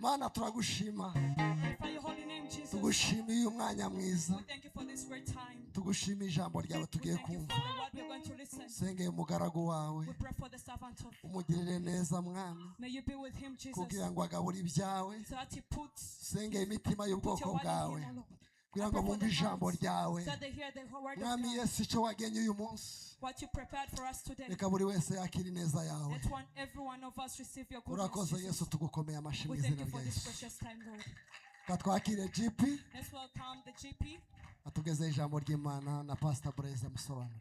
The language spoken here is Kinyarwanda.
Mana turagushima. Tugushimiye umwanya mwiza. Tugushimiye ijambo ryawe tugiye kumva. Sengeye umugaragu wawe. Umugirire neza mwami. Kugira ngo agabure ibyawe. Sengeye imitima y'ubwoko bwawe. Kugira ngo bumve ijambo ryawe. Mwami Yesu icyo wagenye uyu munsi. Reka buri wese yakire neza yawe. Urakoze Yesu, tugukomeye amashyi mu izina rya Yesu. Katwakire GP. Atugeze ijambo ry'Imana na Pastor Blaise musobanura.